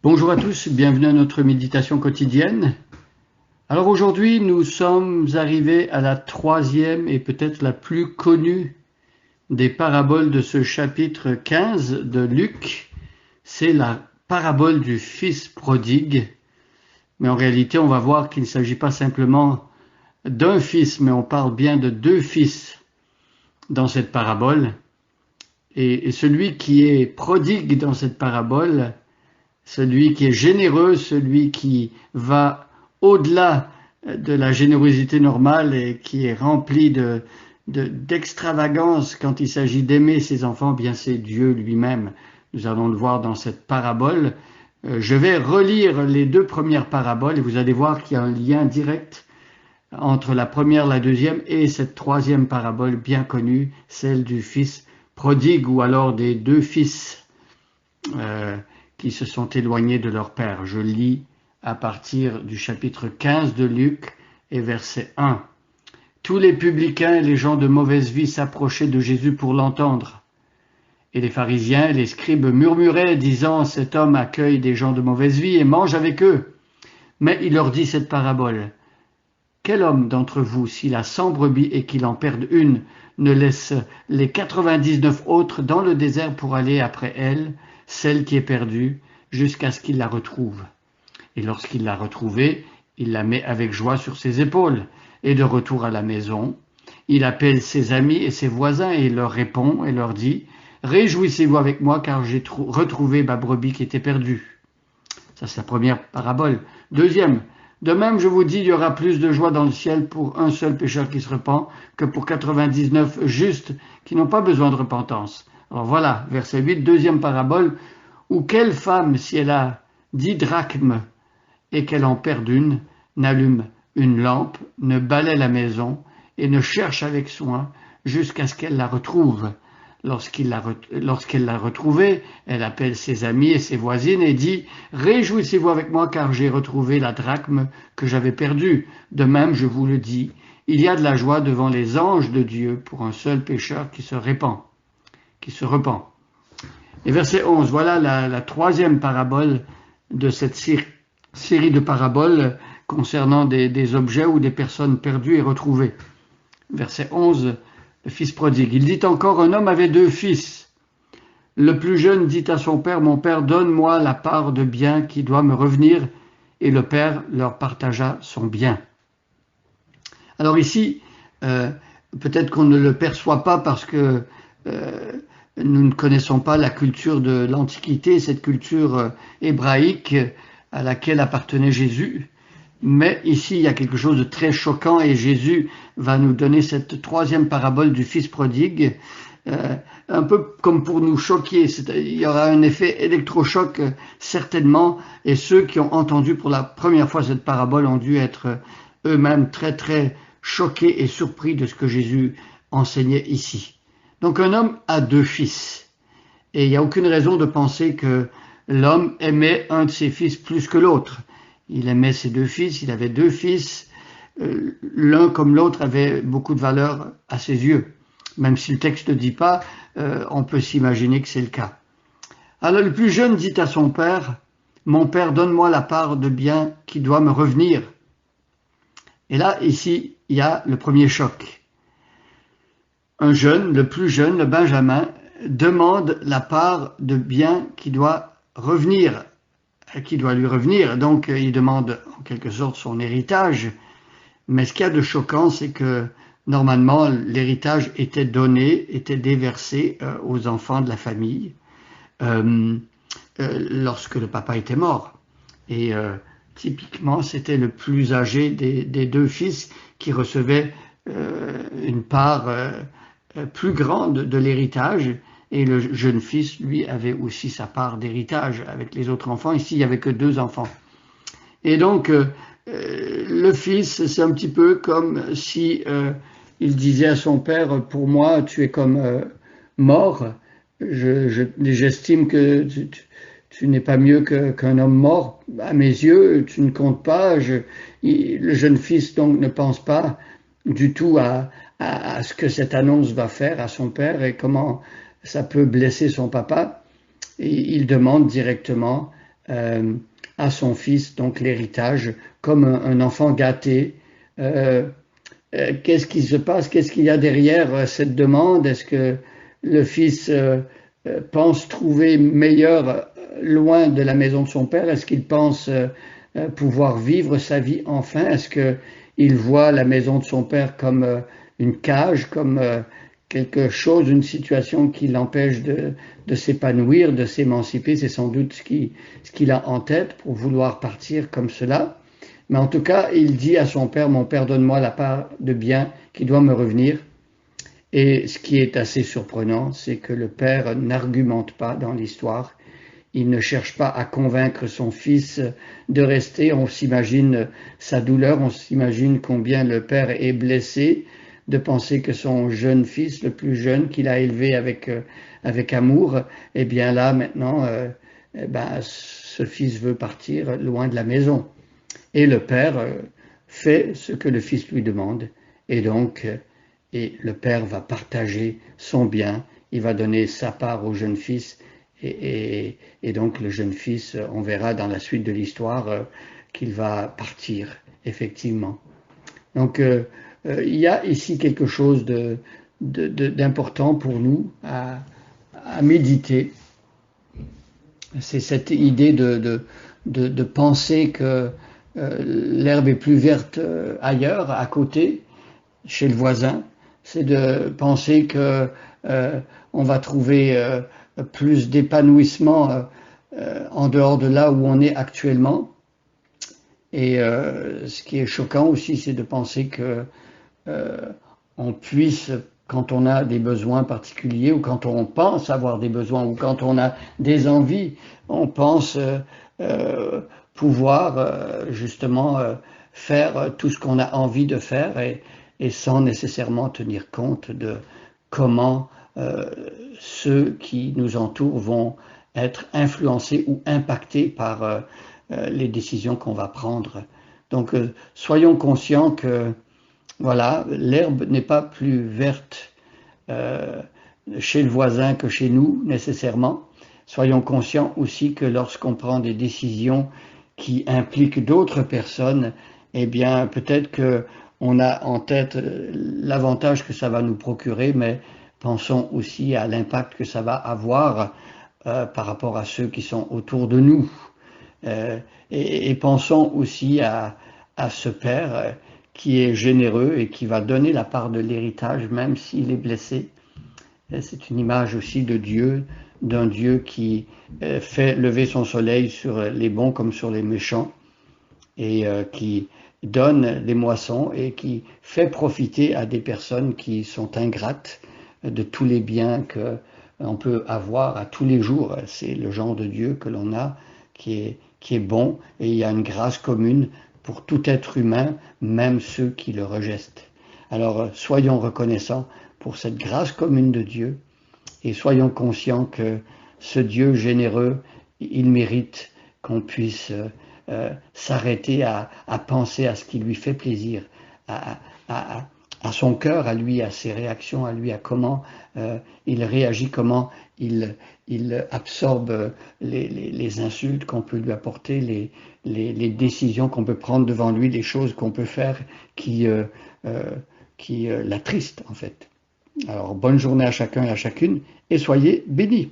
Bonjour à tous, bienvenue à notre méditation quotidienne. Alors aujourd'hui, nous sommes arrivés à la troisième et peut-être la plus connue des paraboles de ce chapitre 15 de Luc. C'est la parabole du fils prodigue. Mais en réalité, on va voir qu'il ne s'agit pas simplement d'un fils, mais on parle bien de deux fils dans cette parabole. Et celui qui est prodigue dans cette parabole, celui qui est généreux, celui qui va au-delà de la générosité normale et qui est rempli d'extravagance quand il s'agit d'aimer ses enfants, bien c'est Dieu lui-même. Nous allons le voir dans cette parabole. Je vais relire les deux premières paraboles et vous allez voir qu'il y a un lien direct entre la première, la deuxième et cette troisième parabole bien connue, celle du fils prodigue ou alors des deux fils qui se sont éloignés de leur père. Je lis à partir du chapitre 15 de Luc et verset 1. Tous les publicains et les gens de mauvaise vie s'approchaient de Jésus pour l'entendre. Et les pharisiens et les scribes murmuraient, disant, cet homme accueille des gens de mauvaise vie et mange avec eux. Mais il leur dit cette parabole. Quel homme d'entre vous, s'il a 100 brebis et qu'il en perde une, ne laisse les 99 autres dans le désert pour aller après elle, celle qui est perdue, jusqu'à ce qu'il la retrouve. Et lorsqu'il l'a retrouvée, il la met avec joie sur ses épaules. Et de retour à la maison, il appelle ses amis et ses voisins et il leur répond et leur dit « Réjouissez-vous avec moi car j'ai retrouvé ma brebis qui était perdue. » Ça c'est la première parabole. Deuxième, de même je vous dis, il y aura plus de joie dans le ciel pour un seul pécheur qui se repent que pour 99 justes qui n'ont pas besoin de repentance. Alors voilà, verset 8, deuxième parabole, où quelle femme, si elle a 10 drachmes et qu'elle en perd une, n'allume une lampe, ne balaie la maison et ne cherche avec soin jusqu'à ce qu'elle la retrouve. Lorsqu'elle l'a retrouvée, elle appelle ses amis et ses voisines et dit « Réjouissez-vous avec moi car j'ai retrouvé la drachme que j'avais perdue. De même, je vous le dis, il y a de la joie devant les anges de Dieu pour un seul pécheur qui se repent. Et verset 11, voilà la troisième parabole de cette série de paraboles concernant des objets ou des personnes perdues et retrouvées. Verset 11, le fils prodigue. Il dit encore, un homme avait 2 fils. Le plus jeune dit à son père, mon père, donne-moi la part de bien qui doit me revenir. Et le père leur partagea son bien. Alors ici, peut-être qu'on ne le perçoit pas parce que nous ne connaissons pas la culture de l'Antiquité, cette culture hébraïque à laquelle appartenait Jésus. Mais ici, il y a quelque chose de très choquant et Jésus va nous donner cette troisième parabole du fils prodigue, un peu comme pour nous choquer. Il y aura un effet électrochoc certainement, et ceux qui ont entendu pour la première fois cette parabole ont dû être eux-mêmes très très choqués et surpris de ce que Jésus enseignait ici. Donc un homme a 2 fils, et il n'y a aucune raison de penser que l'homme aimait un de ses fils plus que l'autre. Il aimait ses 2 fils, il avait 2 fils, l'un comme l'autre avait beaucoup de valeur à ses yeux. Même si le texte ne dit pas, on peut s'imaginer que c'est le cas. Alors le plus jeune dit à son père, « Mon père, donne-moi la part de bien qui doit me revenir. » Et là, ici, il y a le premier choc. Un jeune, le plus jeune, le Benjamin, demande la part de bien qui doit revenir, qui doit lui revenir. Donc, il demande en quelque sorte son héritage. Mais ce qu'il y a de choquant, c'est que normalement, l'héritage était donné, était déversé aux enfants de la famille lorsque le papa était mort. Et typiquement, c'était le plus âgé des 2 fils qui recevait une part plus grande de l'héritage. Et le jeune fils, lui, avait aussi sa part d'héritage avec les autres enfants. Ici, il n'y avait que 2 enfants. Et donc, le fils, c'est un petit peu comme si il disait à son père, pour moi, tu es comme mort. J'estime que tu n'es pas mieux qu'un homme mort. À mes yeux, tu ne comptes pas. Le jeune fils, donc, ne pense pas du tout à ce que cette annonce va faire à son père et comment ça peut blesser son papa. Et il demande directement euh, à son fils donc l'héritage comme un enfant gâté. Euh, Qu'est-ce qui se passe? Qu'est-ce qu'il y a derrière cette demande? Est-ce que le fils pense trouver meilleur loin de la maison de son père? Est-ce qu'il pense pouvoir vivre sa vie enfin? Est-ce qu'il voit la maison de son père comme une cage, comme quelque chose, une situation qui l'empêche de s'épanouir, de s'émanciper? C'est sans doute ce qu'il a en tête pour vouloir partir comme cela. Mais en tout cas, il dit à son père, mon père, donne-moi la part de bien qui doit me revenir. Et ce qui est assez surprenant, c'est que le père n'argumente pas dans l'histoire. Il ne cherche pas à convaincre son fils de rester. On s'imagine sa douleur, on s'imagine combien le père est blessé de penser que son jeune fils, le plus jeune, qu'il a élevé avec amour, eh bien là, maintenant, ce fils veut partir loin de la maison. Et le père fait ce que le fils lui demande. Et donc, et le père va partager son bien, il va donner sa part au jeune fils. Et donc le jeune fils, on verra dans la suite de l'histoire qu'il va partir, effectivement. Donc il y a ici quelque chose d'important pour nous à méditer. C'est cette idée de penser que l'herbe est plus verte ailleurs, à côté, chez le voisin. C'est de penser que on va trouver plus d'épanouissement en dehors de là où on est actuellement. Et ce qui est choquant aussi, c'est de penser que on puisse, quand on a des besoins particuliers ou quand on pense avoir des besoins ou quand on a des envies, on pense pouvoir justement faire tout ce qu'on a envie de faire et sans nécessairement tenir compte de comment ceux qui nous entourent vont être influencés ou impactés par les décisions qu'on va prendre. Donc soyons conscients que voilà, l'herbe n'est pas plus verte euh, chez le voisin que chez nous nécessairement. Soyons conscients aussi que lorsqu'on prend des décisions qui impliquent d'autres personnes, eh bien peut-être que on a en tête l'avantage que ça va nous procurer, mais pensons aussi à l'impact que ça va avoir par rapport à ceux qui sont autour de nous. Et pensons aussi à ce Père qui est généreux et qui va donner la part de l'héritage même s'il est blessé. C'est une image aussi de Dieu, d'un Dieu qui fait lever son soleil sur les bons comme sur les méchants et qui donne les moissons et qui fait profiter à des personnes qui sont ingrates de tous les biens qu'on peut avoir à tous les jours. C'est le genre de Dieu que l'on a qui est bon et il y a une grâce commune pour tout être humain, même ceux qui le rejettent. Alors soyons reconnaissants pour cette grâce commune de Dieu et soyons conscients que ce Dieu généreux, il mérite qu'on puisse s'arrêter à penser à ce qui lui fait plaisir, à, à son cœur, à lui, à ses réactions, à lui, à comment il réagit, comment il absorbe les insultes qu'on peut lui apporter, les décisions qu'on peut prendre devant lui, les choses qu'on peut faire qui l'attristent en fait. Alors bonne journée à chacun et à chacune et soyez bénis.